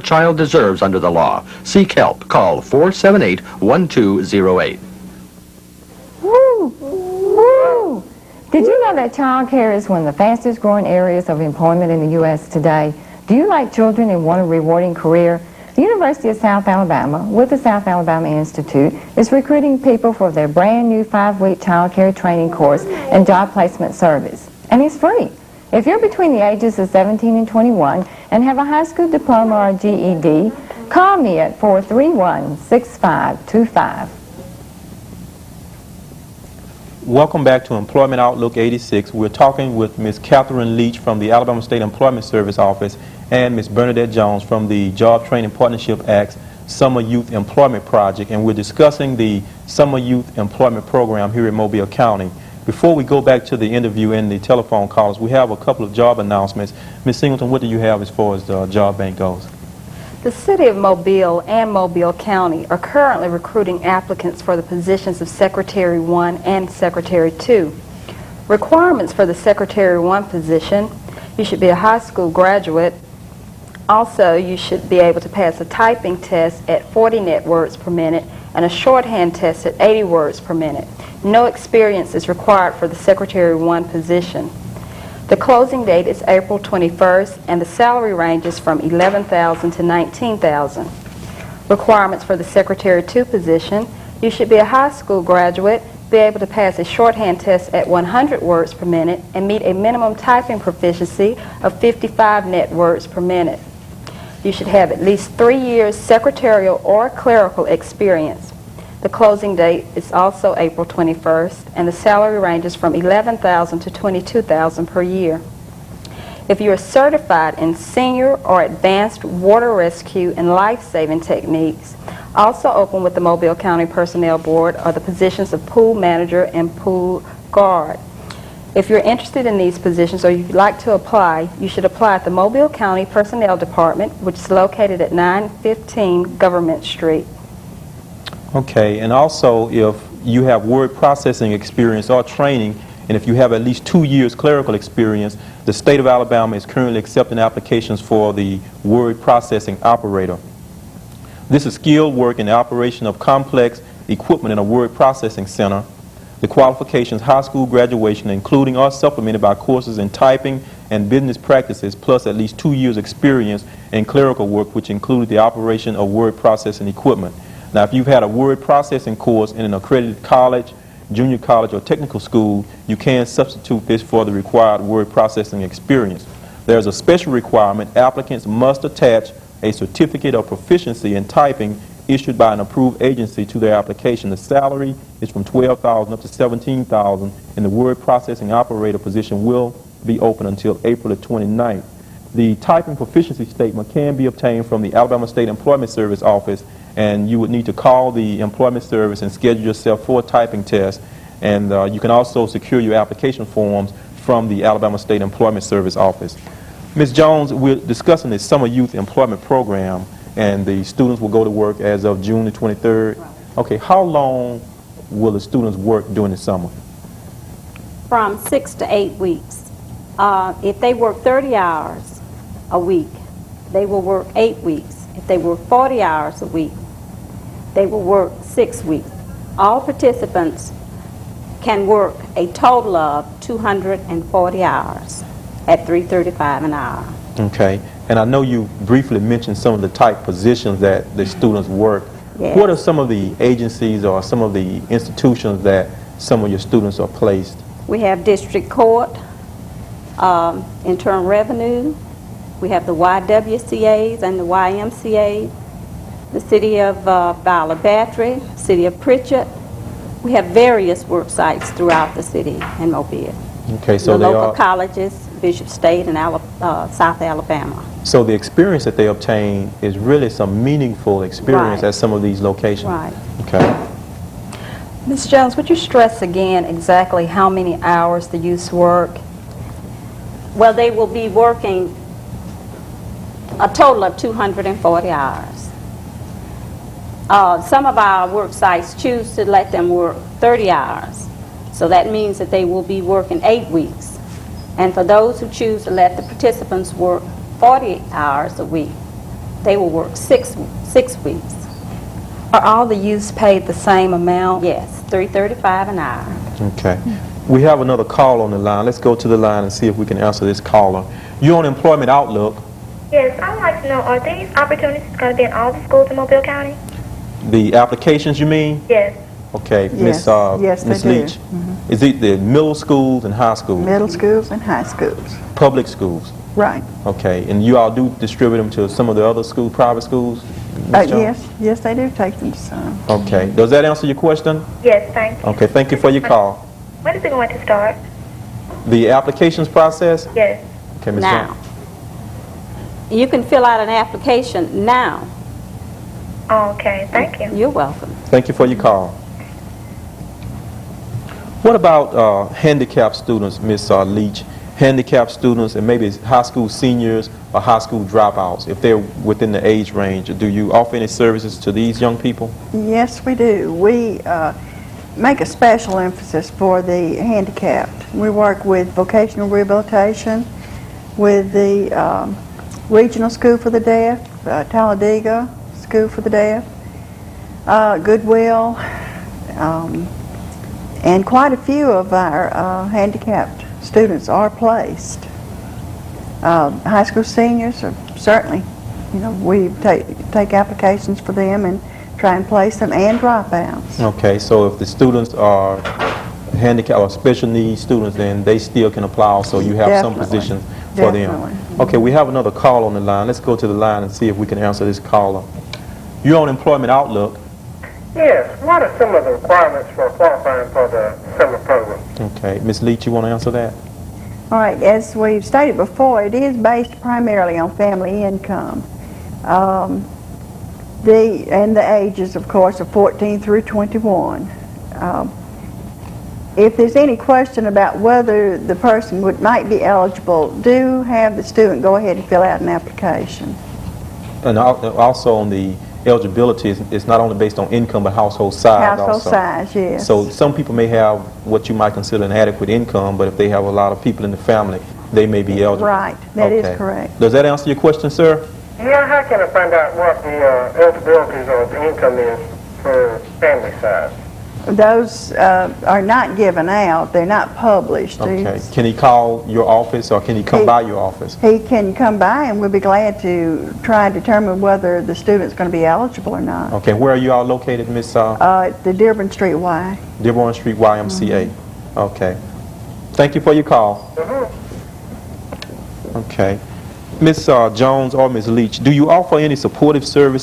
child deserves under the law. Seek help. Call 478-1208. Woo! Woo! Did you know that child care is one of the fastest growing areas of employment in the U.S. today? Do you like children and want a rewarding career? The University of South Alabama, with the South Alabama Institute, is recruiting people for their brand new 5-week child care training course and job placement service. And it's free. If you're between the ages of 17 and 21 and have a high school diploma or GED, call me at 431-6525. Welcome back to Employment Outlook 86. We're talking with Ms. Catherine Leach from the Alabama State Employment Service Office and Ms. Bernadette Jones from the Job Training Partnership Act's Summer Youth Employment Project, and we're discussing the Summer Youth Employment Program here in Mobile County. Before we go back to the interview and the telephone calls, we have a couple of job announcements. Ms. Singleton, what do you have as far as the job bank goes? The City of Mobile and Mobile County are currently recruiting applicants for the positions of Secretary 1 and Secretary 2. Requirements for the Secretary 1 position: you should be a high school graduate. Also, you should be able to pass a typing test at 40 net words per minute and a shorthand test at 80 words per minute. No experience is required for the Secretary 1 position. The closing date is April 21st, and the salary ranges from $11,000 to $19,000. Requirements for the Secretary 2 position: you should be a high school graduate, be able to pass a shorthand test at 100 words per minute, and meet a minimum typing proficiency of 55 net words per minute. You should have at least 3 years secretarial or clerical experience. The closing date is also April 21st, and the salary ranges from $11,000 to $22,000 per year. If you are certified in senior or advanced water rescue and life-saving techniques, also open with the Mobile County Personnel Board are the positions of pool manager and pool guard. If you're interested in these positions or you'd like to apply, you should apply at the Mobile County Personnel Department, which is located at 915 Government Street. Okay, and also if you have word processing experience or training, and if you have at least 2 years clerical experience, the state of Alabama is currently accepting applications for the word processing operator. This is skilled work in the operation of complex equipment in a word processing center. The qualifications: high school graduation, including or supplemented by courses in typing and business practices, plus at least 2 years experience in clerical work, which included the operation of word processing equipment. Now, if you've had a word processing course in an accredited college, junior college, or technical school, you can substitute this for the required word processing experience. There's a special requirement: applicants must attach a certificate of proficiency in typing issued by an approved agency to their application. The salary is from $12,000 up to $17,000, and the word processing operator position will be open until April the 29th. The typing proficiency statement can be obtained from the Alabama State Employment Service Office, and you would need to call the Employment Service and schedule yourself for a typing test. And you can also secure your application forms from the Alabama State Employment Service Office. Ms. Jones, we're discussing the Summer Youth Employment Program, and the students will go to work as of June the 23rd. Okay, how long will the students work during the summer? From 6 to 8 weeks. If they work 30 hours a week, they will work 8 weeks. If they work 40 hours a week, they will work 6 weeks. All participants can work a total of 240 hours at $3.35 an hour. Okay, and I know you briefly mentioned some of the type positions that the students work. Yes. What are some of the agencies or some of the institutions that some of your students are placed? We have district court, internal revenue. We have the YWCAs and the YMCA, the city of Viola Battery, city of Pritchett. We have various work sites throughout the city in Mobile. Okay, so the local colleges, Bishop State and South Alabama. So the experience that they obtain is really some meaningful experience Right. at some of these locations. Right. Okay. Ms. Jones, would you stress again exactly how many hours the youths work? Well, they will be working a total of 240 hours. Some of our work sites choose to let them work 30 hours. So that means that they will be working 8 weeks. And for those who choose to let the participants work 40 hours a week, they will work 6 weeks. Are all the youths paid the same amount? Yes, $3.35 an hour. Okay. We have another call on the line. Let's go to the line and see if we can answer this caller. You're on Employment Outlook. Yes, I would like to know, are these opportunities going to be in all the schools in Mobile County? The applications, you mean? Yes. Okay, Yes, yes, they Miss do. Leach. Is it the middle schools and high schools? Middle schools and high schools. Public schools. Right. Okay, and you all do distribute them to some of the other schools, private schools? Ms. Jones? Yes, they do take them to some. Okay. Does that answer your question? Yes, thank you. Okay, thank you for your call. When is it going to start? The applications process? Yes. Okay, Ms. Now, Jones. you can fill out an application now. Okay, thank you. You're welcome. Thank you for your call. What about handicapped students, Ms. Leach? Handicapped students and maybe high school seniors or high school dropouts, if they're within the age range, do you offer any services to these young people? Yes, we do. We make a special emphasis for the handicapped. We work with vocational rehabilitation, with the Regional School for the Deaf, Talladega School for the Deaf, Goodwill, and quite a few of our handicapped students are placed. High school seniors are certainly, we take applications for them and try and place them, and dropouts. Okay, so if the students are handicapped or special needs students, then they still can apply, also you have some Definitely. positions for Definitely. them. Okay, we have another call on the line. Let's go to the line and see if we can answer this caller. You're on Employment Outlook. Yes, what are some of the requirements for qualifying for the summer program? Okay, Ms. Leach, you want to answer that? All right, as we've stated before, it is based primarily on family income. And the ages, of course, are 14 through 21. If there's any question about whether the person might be eligible, do have the student go ahead and fill out an application. And also on the eligibility, it's not only based on income but household size Household also. size, yes. So some people may have what you might consider an adequate income, but if they have a lot of people in the family, they may be eligible. Right, that is Okay. correct. Does that answer your question, sir? Yeah, how can I find out what the eligibilities or the income is for family size? Those are not given out. They're not published. Okay. Can he call your office or can he come by your office? He can come by and we'll be glad to try and determine whether the student's going to be eligible or not. Okay. Where are you all located, Miss? At the Dearborn Street Y. Dearborn Street YMCA. Okay. Thank you for your call. Okay. Miss Jones or Miss Leach, do you offer any supportive service